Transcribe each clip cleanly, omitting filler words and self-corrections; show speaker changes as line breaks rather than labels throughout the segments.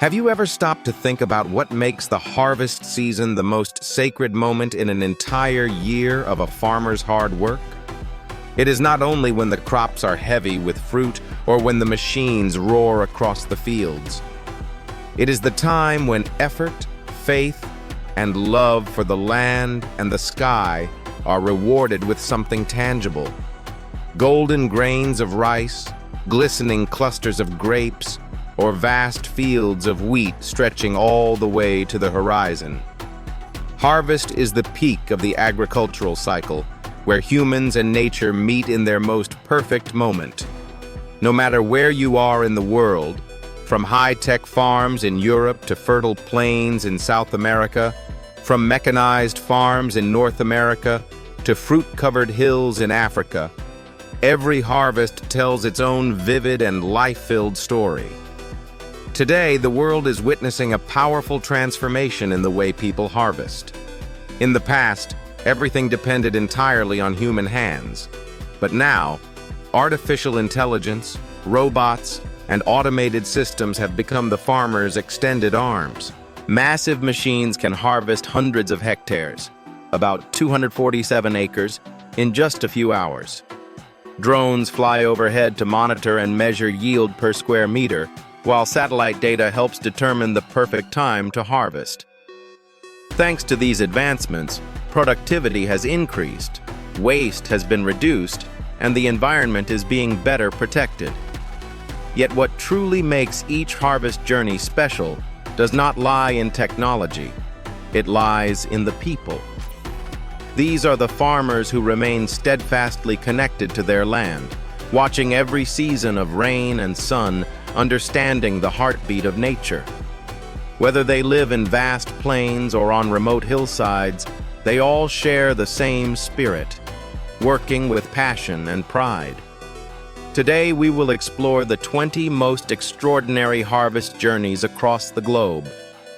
Have you ever stopped to think about what makes the harvest season the most sacred moment in an entire year of a farmer's hard work? It is not only when the crops are heavy with fruit or when the machines roar across the fields. It is the time when effort, faith, and love for the land and the sky are rewarded with something tangible. Golden grains of rice, glistening clusters of grapes, or vast fields of wheat stretching all the way to the horizon. Harvest is the peak of the agricultural cycle, where humans and nature meet in their most perfect moment. No matter where you are in the world, from high-tech farms in Europe to fertile plains in South America, from mechanized farms in North America to fruit-covered hills in Africa, every harvest tells its own vivid and life-filled story. Today, the world is witnessing a powerful transformation in the way people harvest. In the past, everything depended entirely on human hands. But now, artificial intelligence, robots, and automated systems have become the farmer's extended arms. Massive machines can harvest hundreds of hectares, about 247 acres, in just a few hours. Drones fly overhead to monitor and measure yield per square meter, while satellite data helps determine the perfect time to harvest. Thanks to these advancements, productivity has increased, waste has been reduced, and the environment is being better protected. Yet what truly makes each harvest journey special does not lie in technology. It lies in the people. These are the farmers who remain steadfastly connected to their land, watching every season of rain and sun, understanding the heartbeat of nature. Whether they live in vast plains or on remote hillsides, they all share the same spirit, working with passion and pride. Today, we will explore the 20 most extraordinary harvest journeys across the globe,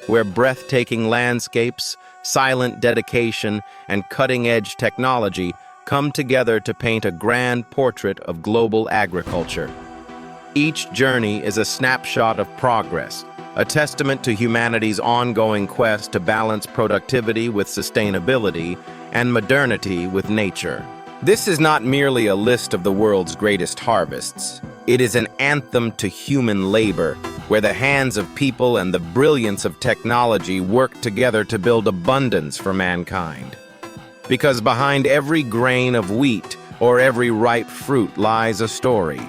where breathtaking landscapes, silent dedication, and cutting-edge technology come together to paint a grand portrait of global agriculture. Each journey is a snapshot of progress, a testament to humanity's ongoing quest to balance productivity with sustainability and modernity with nature. This is not merely a list of the world's greatest harvests. It is an anthem to human labor, where the hands of people and the brilliance of technology work together to build abundance for mankind. Because behind every grain of wheat or every ripe fruit lies a story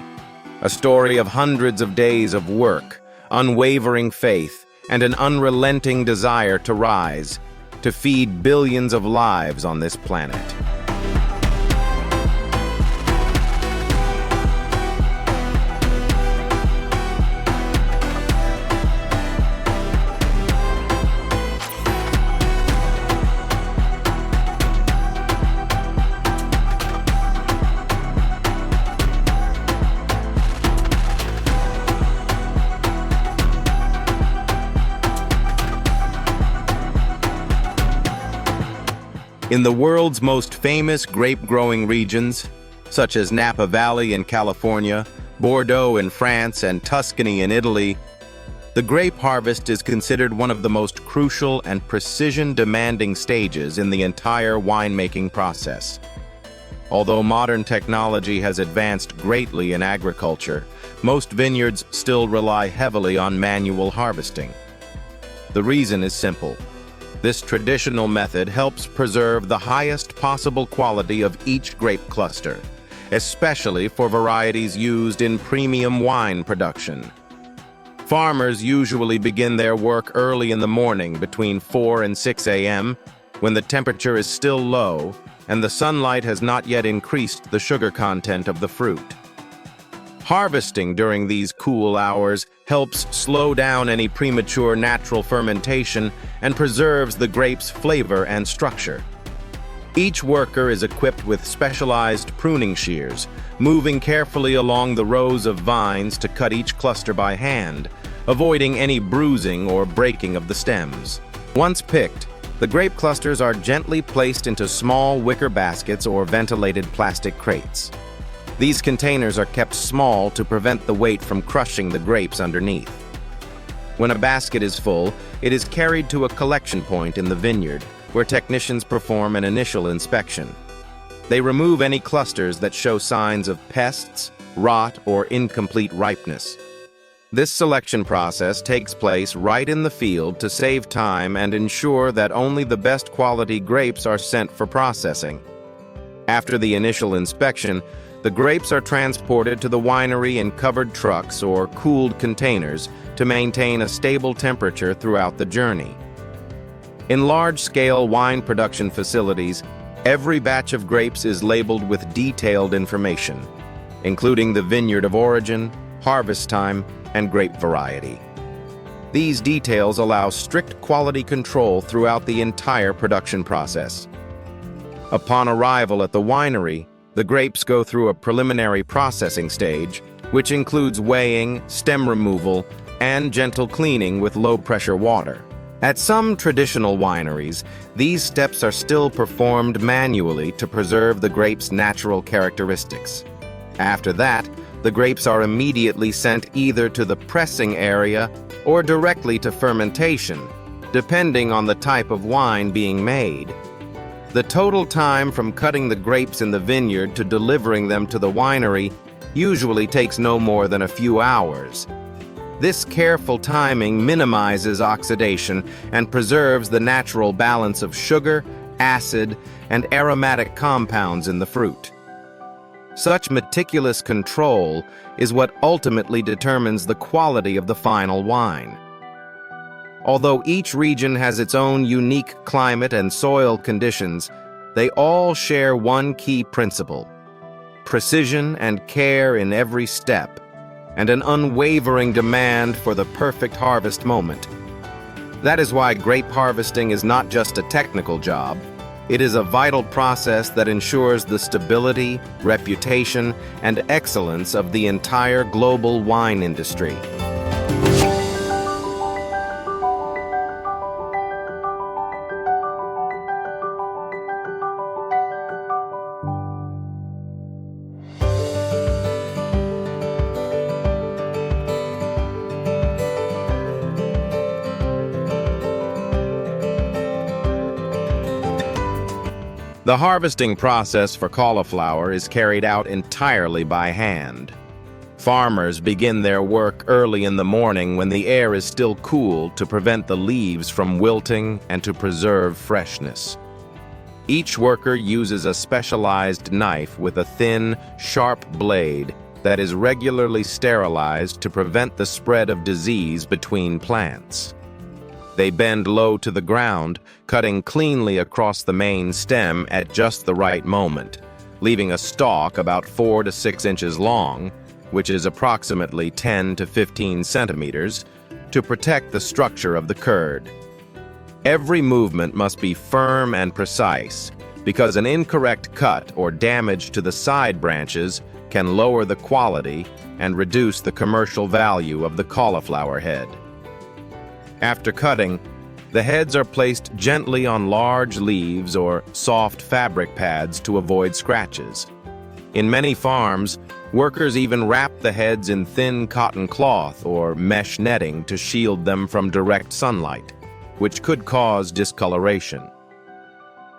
of hundreds of days of work, unwavering faith, and an unrelenting desire to rise, to feed billions of lives on this planet. In the world's most famous grape-growing regions, such as Napa Valley in California, Bordeaux in France, and Tuscany in Italy, the grape harvest is considered one of the most crucial and precision-demanding stages in the entire winemaking process. Although modern technology has advanced greatly in agriculture, most vineyards still rely heavily on manual harvesting. The reason is simple. This traditional method helps preserve the highest possible quality of each grape cluster, especially for varieties used in premium wine production. Farmers usually begin their work early in the morning between 4 and 6 a.m., when the temperature is still low and the sunlight has not yet increased the sugar content of the fruit. Harvesting during these cool hours helps slow down any premature natural fermentation and preserves the grape's flavor and structure. Each worker is equipped with specialized pruning shears, moving carefully along the rows of vines to cut each cluster by hand, avoiding any bruising or breaking of the stems. Once picked, the grape clusters are gently placed into small wicker baskets or ventilated plastic crates. These containers are kept small to prevent the weight from crushing the grapes underneath. When a basket is full, it is carried to a collection point in the vineyard, where technicians perform an initial inspection. They remove any clusters that show signs of pests, rot, or incomplete ripeness. This selection process takes place right in the field to save time and ensure that only the best quality grapes are sent for processing. After the initial inspection, the grapes are transported to the winery in covered trucks or cooled containers to maintain a stable temperature throughout the journey. In large-scale wine production facilities, every batch of grapes is labeled with detailed information, including the vineyard of origin, harvest time, and grape variety. These details allow strict quality control throughout the entire production process. Upon arrival at the winery, the grapes go through a preliminary processing stage, which includes weighing, stem removal, and gentle cleaning with low-pressure water. At some traditional wineries, these steps are still performed manually to preserve the grape's natural characteristics. After that, the grapes are immediately sent either to the pressing area or directly to fermentation, depending on the type of wine being made. The total time from cutting the grapes in the vineyard to delivering them to the winery usually takes no more than a few hours. This careful timing minimizes oxidation and preserves the natural balance of sugar, acid, and aromatic compounds in the fruit. Such meticulous control is what ultimately determines the quality of the final wine. Although each region has its own unique climate and soil conditions, they all share one key principle: precision and care in every step, and an unwavering demand for the perfect harvest moment. That is why grape harvesting is not just a technical job. It is a vital process that ensures the stability, reputation, and excellence of the entire global wine industry. The harvesting process for cauliflower is carried out entirely by hand. Farmers begin their work early in the morning when the air is still cool to prevent the leaves from wilting and to preserve freshness. Each worker uses a specialized knife with a thin, sharp blade that is regularly sterilized to prevent the spread of disease between plants. They bend low to the ground, cutting cleanly across the main stem at just the right moment, leaving a stalk about 4 to 6 inches long, which is approximately 10 to 15 centimeters, to protect the structure of the curd. Every movement must be firm and precise, because an incorrect cut or damage to the side branches can lower the quality and reduce the commercial value of the cauliflower head. After cutting, the heads are placed gently on large leaves or soft fabric pads to avoid scratches. In many farms, workers even wrap the heads in thin cotton cloth or mesh netting to shield them from direct sunlight, which could cause discoloration.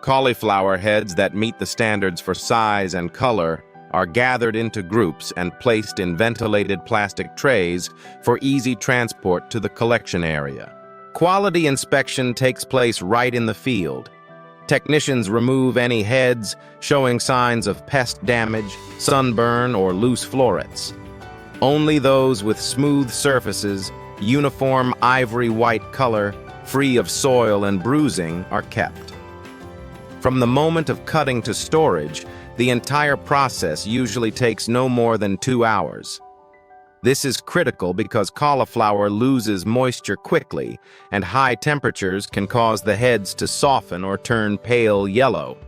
Cauliflower heads that meet the standards for size and color are gathered into groups and placed in ventilated plastic trays for easy transport to the collection area. Quality inspection takes place right in the field. Technicians remove any heads showing signs of pest damage, sunburn, or loose florets. Only those with smooth surfaces, uniform ivory white color, free of soil and bruising are kept. From the moment of cutting to storage, the entire process usually takes no more than 2 hours. This is critical because cauliflower loses moisture quickly, and high temperatures can cause the heads to soften or turn pale yellow.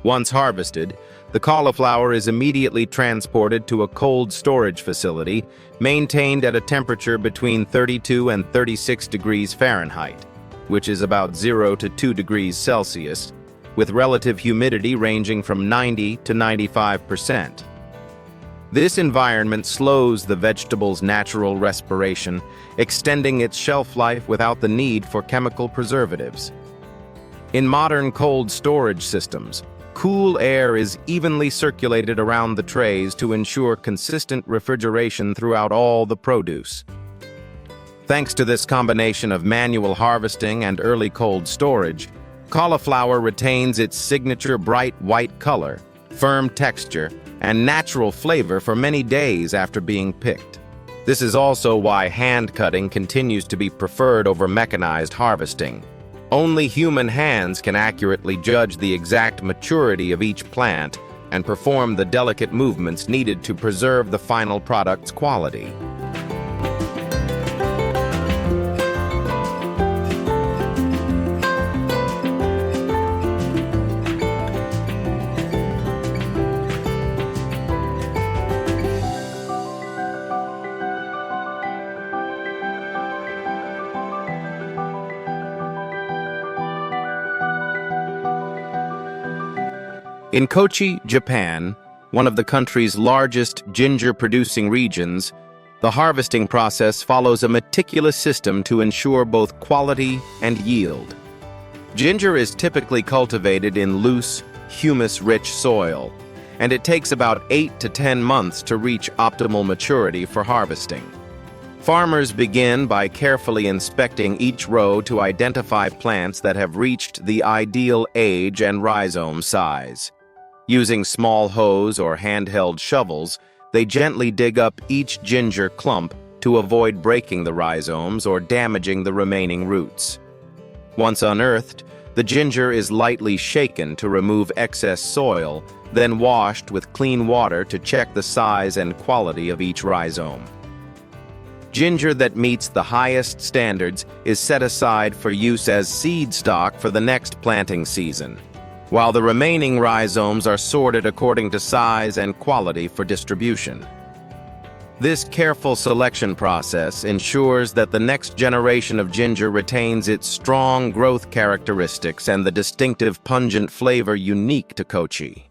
Once harvested, the cauliflower is immediately transported to a cold storage facility, maintained at a temperature between 32 and 36 degrees Fahrenheit, which is about 0 to 2 degrees Celsius, with relative humidity ranging from 90 to 95%. This environment slows the vegetable's natural respiration, extending its shelf life without the need for chemical preservatives. In modern cold storage systems, cool air is evenly circulated around the trays to ensure consistent refrigeration throughout all the produce. Thanks to this combination of manual harvesting and early cold storage, cauliflower retains its signature bright white color, firm texture, and natural flavor for many days after being picked. This is also why hand cutting continues to be preferred over mechanized harvesting. Only human hands can accurately judge the exact maturity of each plant and perform the delicate movements needed to preserve the final product's quality. In Kochi, Japan, one of the country's largest ginger-producing regions, the harvesting process follows a meticulous system to ensure both quality and yield. Ginger is typically cultivated in loose, humus-rich soil, and it takes about 8 to 10 months to reach optimal maturity for harvesting. Farmers begin by carefully inspecting each row to identify plants that have reached the ideal age and rhizome size. Using small hoes or handheld shovels, they gently dig up each ginger clump to avoid breaking the rhizomes or damaging the remaining roots. Once unearthed, the ginger is lightly shaken to remove excess soil, then washed with clean water to check the size and quality of each rhizome. Ginger that meets the highest standards is set aside for use as seed stock for the next planting season, while the remaining rhizomes are sorted according to size and quality for distribution. This careful selection process ensures that the next generation of ginger retains its strong growth characteristics and the distinctive pungent flavor unique to Kochi.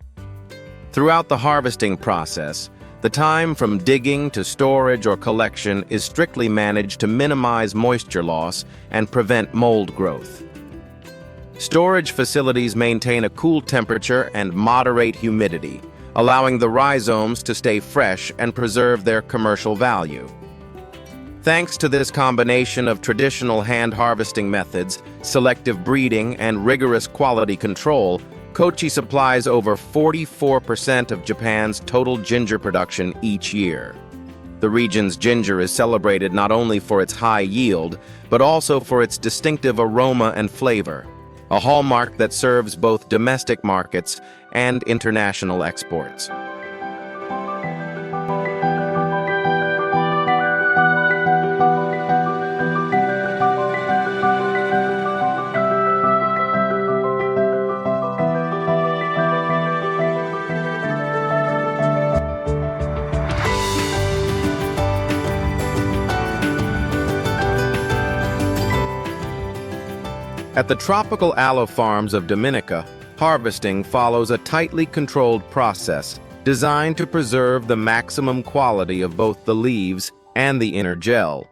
Throughout the harvesting process, the time from digging to storage or collection is strictly managed to minimize moisture loss and prevent mold growth. Storage facilities maintain a cool temperature and moderate humidity, allowing the rhizomes to stay fresh and preserve their commercial value. Thanks to this combination of traditional hand harvesting methods, selective breeding, and rigorous quality control, Kochi supplies over 44% of Japan's total ginger production each year. The region's ginger is celebrated not only for its high yield, but also for its distinctive aroma and flavor, a hallmark that serves both domestic markets and international exports. At the tropical aloe farms of Dominica, harvesting follows a tightly controlled process designed to preserve the maximum quality of both the leaves and the inner gel.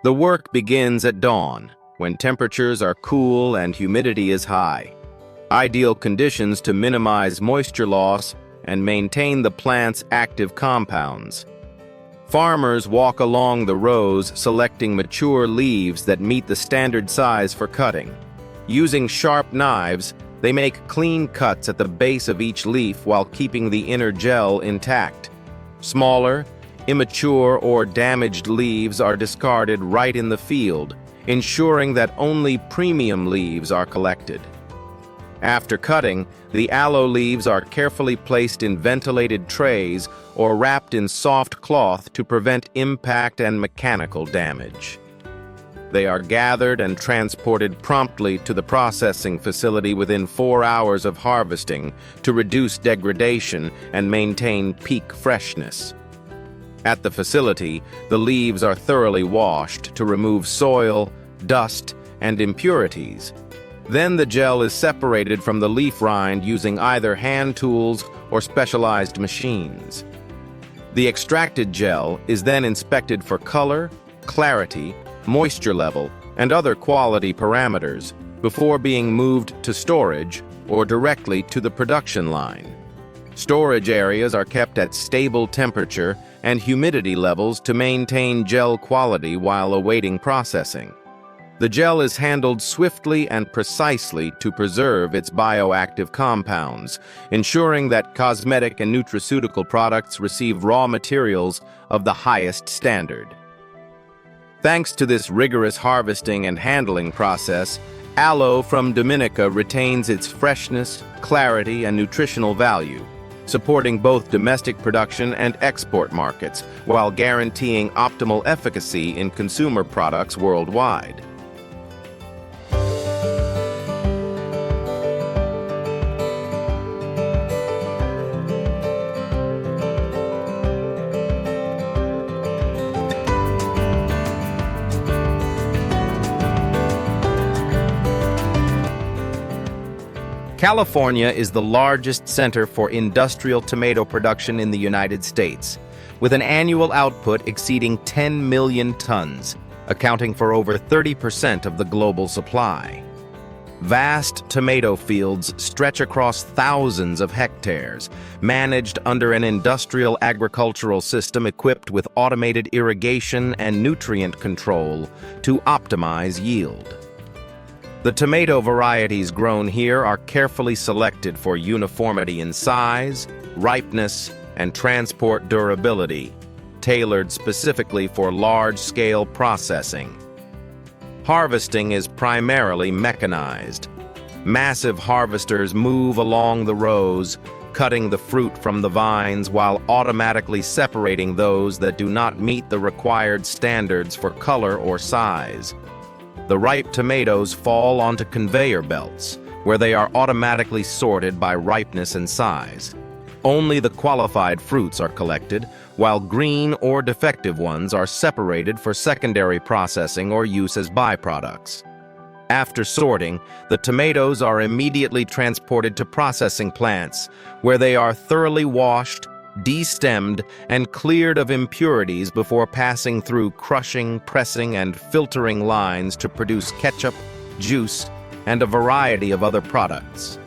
The work begins at dawn, when temperatures are cool and humidity is high, ideal conditions to minimize moisture loss and maintain the plant's active compounds. Farmers walk along the rows selecting mature leaves that meet the standard size for cutting. Using sharp knives, they make clean cuts at the base of each leaf while keeping the inner gel intact. Smaller, immature, or damaged leaves are discarded right in the field, ensuring that only premium leaves are collected. After cutting, the aloe leaves are carefully placed in ventilated trays or wrapped in soft cloth to prevent impact and mechanical damage. They are gathered and transported promptly to the processing facility within 4 hours of harvesting to reduce degradation and maintain peak freshness. At the facility, the leaves are thoroughly washed to remove soil, dust, and impurities. Then the gel is separated from the leaf rind using either hand tools or specialized machines. The extracted gel is then inspected for color, clarity, moisture level, and other quality parameters before being moved to storage or directly to the production line. Storage areas are kept at stable temperature and humidity levels to maintain gel quality while awaiting processing. The gel is handled swiftly and precisely to preserve its bioactive compounds, ensuring that cosmetic and nutraceutical products receive raw materials of the highest standard. Thanks to this rigorous harvesting and handling process, aloe from Dominica retains its freshness, clarity, and nutritional value, supporting both domestic production and export markets, while guaranteeing optimal efficacy in consumer products worldwide. California is the largest center for industrial tomato production in the United States, with an annual output exceeding 10 million tons, accounting for over 30% of the global supply. Vast tomato fields stretch across thousands of hectares, managed under an industrial agricultural system equipped with automated irrigation and nutrient control to optimize yield. The tomato varieties grown here are carefully selected for uniformity in size, ripeness, and transport durability, tailored specifically for large-scale processing. Harvesting is primarily mechanized. Massive harvesters move along the rows, cutting the fruit from the vines while automatically separating those that do not meet the required standards for color or size. The ripe tomatoes fall onto conveyor belts, where they are automatically sorted by ripeness and size. Only the qualified fruits are collected, while green or defective ones are separated for secondary processing or use as byproducts. After sorting, the tomatoes are immediately transported to processing plants, where they are thoroughly washed, destemmed, and cleared of impurities before passing through crushing, pressing, and filtering lines to produce ketchup, juice, and a variety of other products.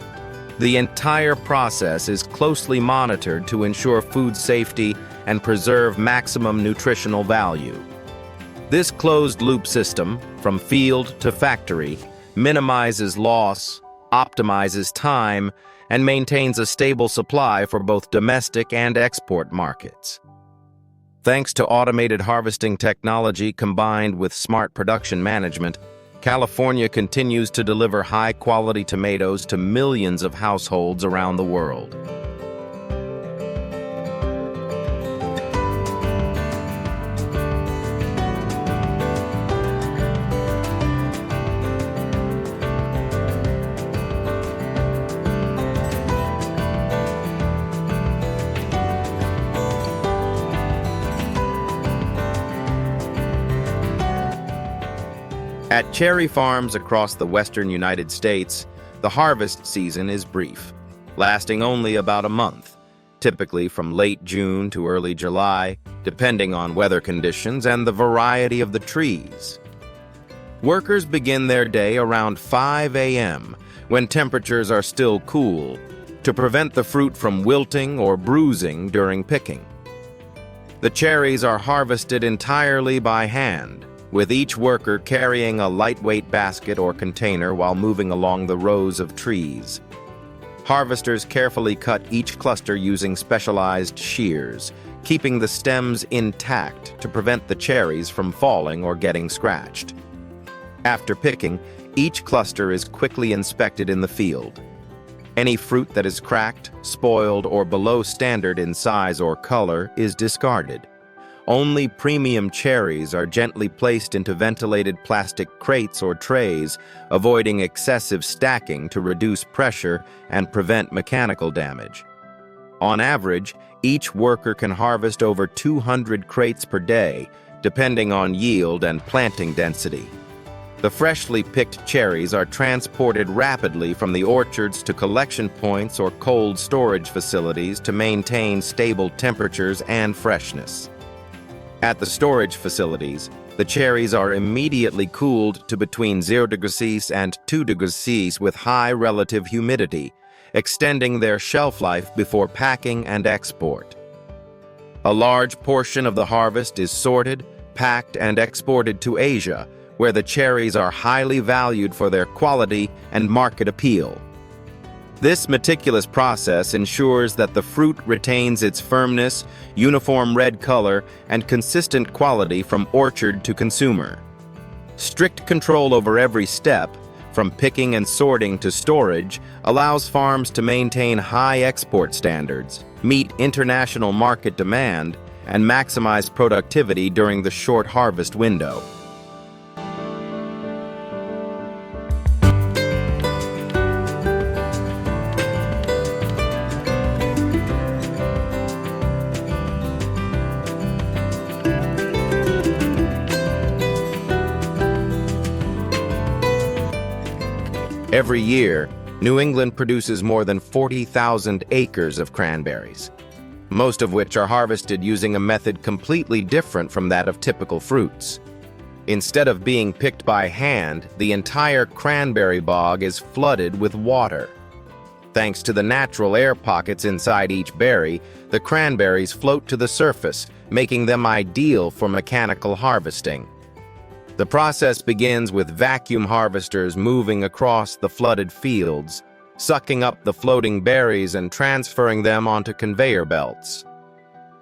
The entire process is closely monitored to ensure food safety and preserve maximum nutritional value. This closed-loop system, from field to factory, minimizes loss, optimizes time, and maintains a stable supply for both domestic and export markets. Thanks to automated harvesting technology combined with smart production management, California continues to deliver high-quality tomatoes to millions of households around the world. At cherry farms across the western United States, the harvest season is brief, lasting only about a month, typically from late June to early July, depending on weather conditions and the variety of the trees. Workers begin their day around 5 a.m., when temperatures are still cool, to prevent the fruit from wilting or bruising during picking. The cherries are harvested entirely by hand, with each worker carrying a lightweight basket or container while moving along the rows of trees. Harvesters carefully cut each cluster using specialized shears, keeping the stems intact to prevent the cherries from falling or getting scratched. After picking, each cluster is quickly inspected in the field. Any fruit that is cracked, spoiled, or below standard in size or color is discarded. Only premium cherries are gently placed into ventilated plastic crates or trays, avoiding excessive stacking to reduce pressure and prevent mechanical damage. On average, each worker can harvest over 200 crates per day, depending on yield and planting density. The freshly picked cherries are transported rapidly from the orchards to collection points or cold storage facilities to maintain stable temperatures and freshness. At the storage facilities, the cherries are immediately cooled to between 0 degrees Celsius and 2 degrees Celsius with high relative humidity, extending their shelf life before packing and export. A large portion of the harvest is sorted, packed, and exported to Asia, where the cherries are highly valued for their quality and market appeal. This meticulous process ensures that the fruit retains its firmness, uniform red color, and consistent quality from orchard to consumer. Strict control over every step, from picking and sorting to storage, allows farms to maintain high export standards, meet international market demand, and maximize productivity during the short harvest window. Every year, New England produces more than 40,000 acres of cranberries, most of which are harvested using a method completely different from that of typical fruits. Instead of being picked by hand, the entire cranberry bog is flooded with water. Thanks to the natural air pockets inside each berry, the cranberries float to the surface, making them ideal for mechanical harvesting. The process begins with vacuum harvesters moving across the flooded fields, sucking up the floating berries and transferring them onto conveyor belts.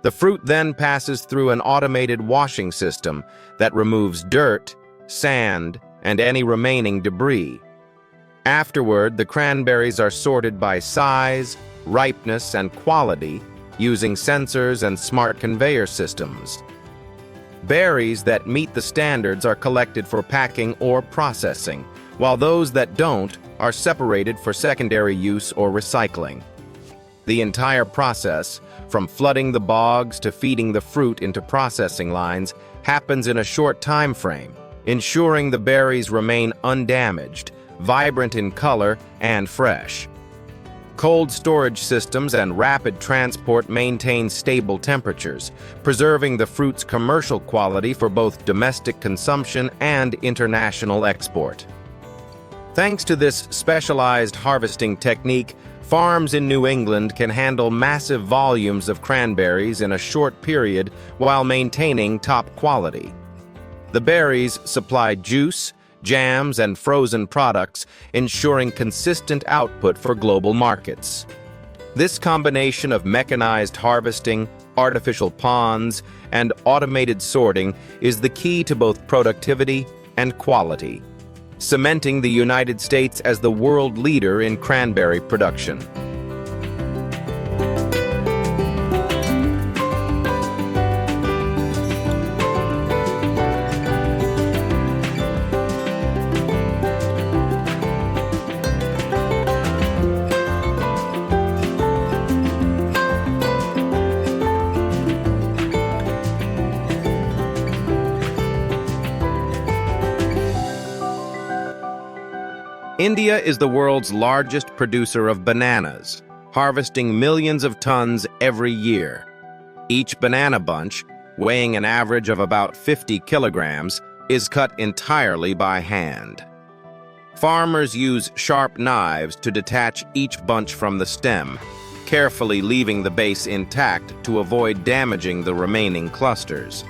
The fruit then passes through an automated washing system that removes dirt, sand, and any remaining debris. Afterward, the cranberries are sorted by size, ripeness, and quality using sensors and smart conveyor systems. Berries that meet the standards are collected for packing or processing, while those that don't are separated for secondary use or recycling. The entire process, from flooding the bogs to feeding the fruit into processing lines, happens in a short time frame, ensuring the berries remain undamaged, vibrant in color, and fresh. Cold storage systems and rapid transport maintain stable temperatures, preserving the fruit's commercial quality for both domestic consumption and international export. Thanks to this specialized harvesting technique, farms in New England can handle massive volumes of cranberries in a short period while maintaining top quality. The berries supply juice, jams, and frozen products, ensuring consistent output for global markets. This combination of mechanized harvesting, artificial ponds, and automated sorting is the key to both productivity and quality, cementing the United States as the world leader in cranberry production. India is the world's largest producer of bananas, harvesting millions of tons every year. Each banana bunch, weighing an average of about 50 kilograms, is cut entirely by hand. Farmers use sharp knives to detach each bunch from the stem, carefully leaving the base intact to avoid damaging the remaining clusters.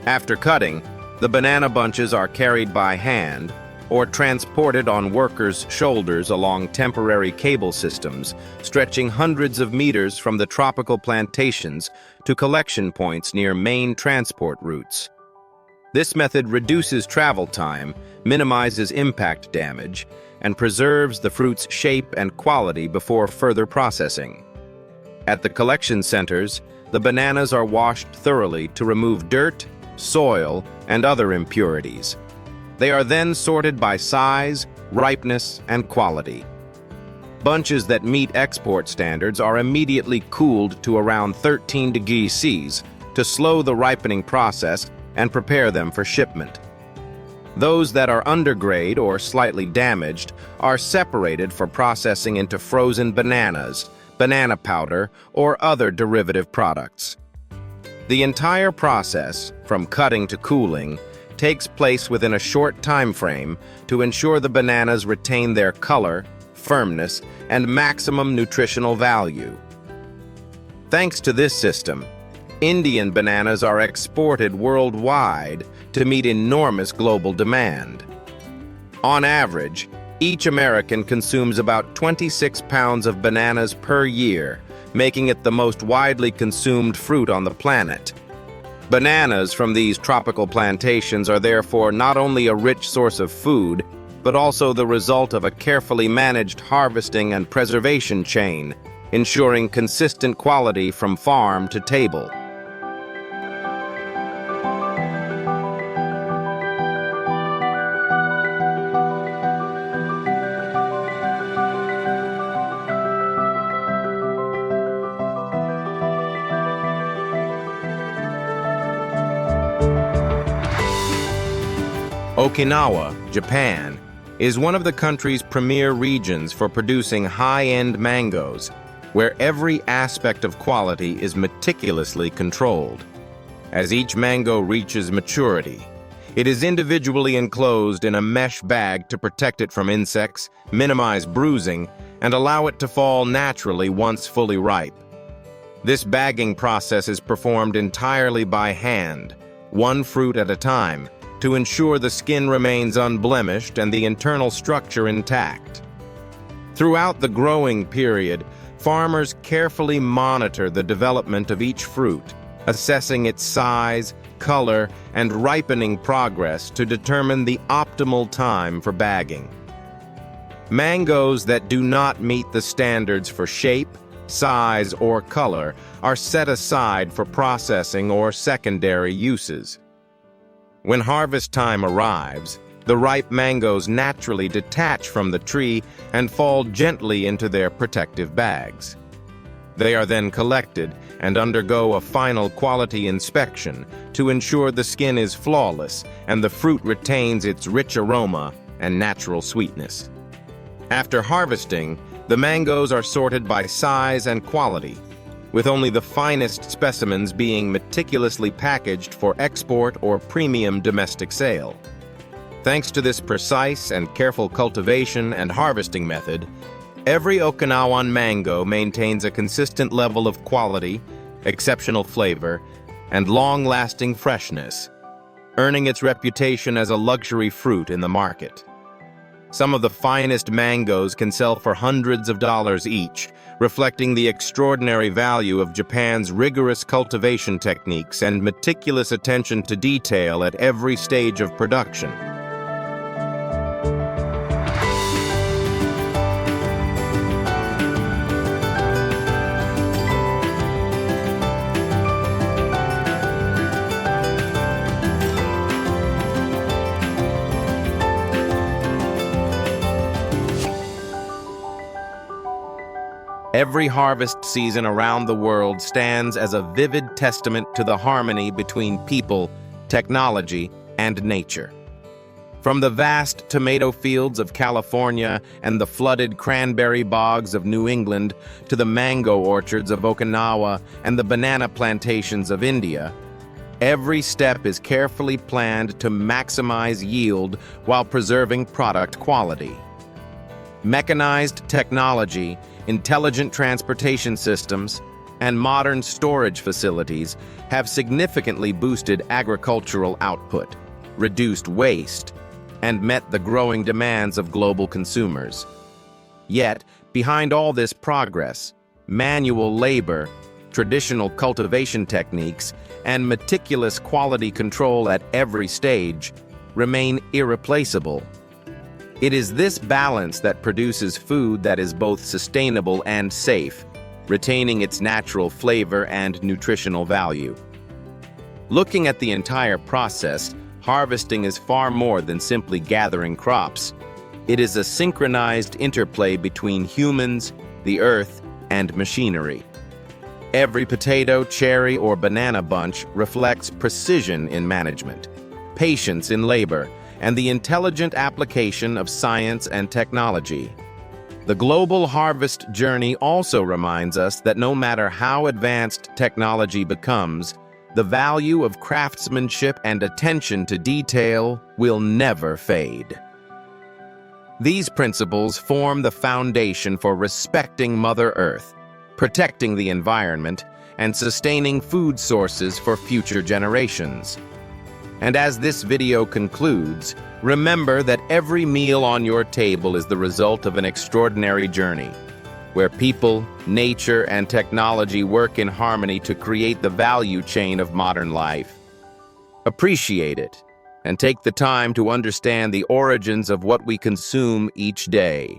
After cutting, the banana bunches are carried by hand or transported on workers' shoulders along temporary cable systems, stretching hundreds of meters from the tropical plantations to collection points near main transport routes. This method reduces travel time, minimizes impact damage, and preserves the fruit's shape and quality before further processing. At the collection centers, the bananas are washed thoroughly to remove dirt, soil, and other impurities. They are then sorted by size, ripeness, and quality. Bunches that meet export standards are immediately cooled to around 13 degrees Celsius to slow the ripening process and prepare them for shipment. Those that are undergrade or slightly damaged are separated for processing into frozen bananas, banana powder, or other derivative products. The entire process, from cutting to cooling, takes place within a short time frame to ensure the bananas retain their color, firmness, and maximum nutritional value. Thanks to this system, Indian bananas are exported worldwide to meet enormous global demand. On average, each American consumes about 26 pounds of bananas per year, making it the most widely consumed fruit on the planet. Bananas from these tropical plantations are therefore not only a rich source of food, but also the result of a carefully managed harvesting and preservation chain, ensuring consistent quality from farm to table. Okinawa, Japan, is one of the country's premier regions for producing high-end mangoes, where every aspect of quality is meticulously controlled. As each mango reaches maturity, it is individually enclosed in a mesh bag to protect it from insects, minimize bruising, and allow it to fall naturally once fully ripe. This bagging process is performed entirely by hand, one fruit at a time, to ensure the skin remains unblemished and the internal structure intact. Throughout the growing period, farmers carefully monitor the development of each fruit, assessing its size, color, and ripening progress to determine the optimal time for bagging. Mangoes that do not meet the standards for shape, size, or color are set aside for processing or secondary uses. When harvest time arrives, the ripe mangoes naturally detach from the tree and fall gently into their protective bags. They are then collected and undergo a final quality inspection to ensure the skin is flawless and the fruit retains its rich aroma and natural sweetness. After harvesting, the mangoes are sorted by size and quality, with only the finest specimens being meticulously packaged for export or premium domestic sale. Thanks to this precise and careful cultivation and harvesting method, every Okinawan mango maintains a consistent level of quality, exceptional flavor, and long-lasting freshness, earning its reputation as a luxury fruit in the market. Some of the finest mangoes can sell for hundreds of dollars each, reflecting the extraordinary value of Japan's rigorous cultivation techniques and meticulous attention to detail at every stage of production. Every harvest season around the world stands as a vivid testament to the harmony between people, technology, and nature. From the vast tomato fields of California and the flooded cranberry bogs of New England to the mango orchards of Okinawa and the banana plantations of India, every step is carefully planned to maximize yield while preserving product quality. Mechanized technology, intelligent transportation systems, and modern storage facilities have significantly boosted agricultural output, reduced waste, and met the growing demands of global consumers. Yet, behind all this progress, manual labor, traditional cultivation techniques, and meticulous quality control at every stage remain irreplaceable. It is this balance that produces food that is both sustainable and safe, retaining its natural flavor and nutritional value. Looking at the entire process, harvesting is far more than simply gathering crops. It is a synchronized interplay between humans, the earth, and machinery. Every potato, cherry, or banana bunch reflects precision in management, patience in labor, and the intelligent application of science and technology. The global harvest journey also reminds us that no matter how advanced technology becomes, the value of craftsmanship and attention to detail will never fade. These principles form the foundation for respecting Mother Earth, protecting the environment, and sustaining food sources for future generations. And as this video concludes, remember that every meal on your table is the result of an extraordinary journey, where people, nature, and technology work in harmony to create the value chain of modern life. Appreciate it, and take the time to understand the origins of what we consume each day.